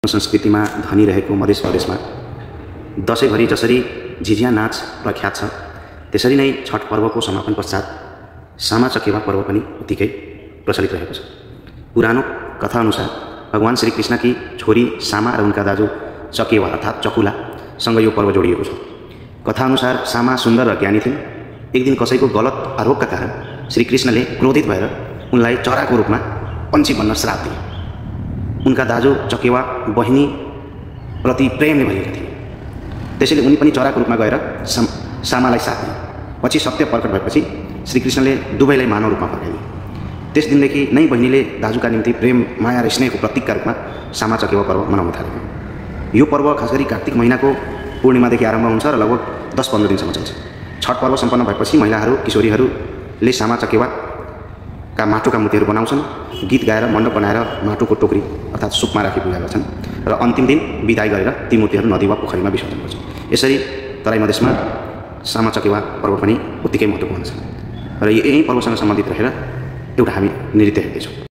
संस्कृतिमा धनी रहेको मध्य प्रदेशमा दशैँभरि जसरी झिझिया नाच प्रख्यात छ, त्यसरी नै छठ पर्वको समापन पश्चात सामा चकेवा पर्व पनि उत्तिकै प्रचलित रहेको छ। पुरानो कथाअनुसार भगवान श्री कृष्णकी छोरी सामा र उनका दाजु चकेवा अर्थात् चकुलासँग यो पर्व जोडिएको छ। कथाअनुसार सामा सुन्दर र ज्ञानी थिइन्। एक दिन कसैको गलत आरोपका कारण श्री कृष्णले क्रोधित भएर उनलाई चराको रूपमा पन्छी बन्न श्राप दिए। उनका दाजु चकेवा बहिनी प्रति प्रेमले भरिएका थिए, त्यसैले उनी पनि चराको रूपमा गएर सामालाई साथ दिए। पछि सत्य प्रकट भएपछि श्रीकृष्णले दुवैलाई मानव रूपमा फर्काइदिए। त्यस दिनदेखि नै बहिनीले दाजुका निम्ति प्रेम, माया र स्नेहको प्रतीकका रूपमा सामा चकेवा पर्व मनाउन थाले। यो पर्व खास गरी कार्तिक महिनाको पूर्णिमादेखि आरम्भ हुन्छ र लगभग 10-15 दिनसम्म चल्छ। छठ पर्व सम्पन्न भएपछि महिलाहरू, किशोरीहरूले सामा चकेवाका माटोका मूर्तिहरू बनाउँछन्, गीत गाएर मण्डप बनाएर माटोको टोकरी अर्थात् सुपमा राखी पूजा गर्छन् र अन्तिम दिन बिदाई गरेर ती मूर्तिहरू नदी वा पोखरीमा विसर्जन गर्छन्। यसरी तराई मधेसमा सामा चकेवा पर्व पनि उत्तिकै महत्त्वपूर्ण छ र यही पर्वसँग सम्बन्धित रहेर एउटा हामी नृत्य हेर्दैछौँ।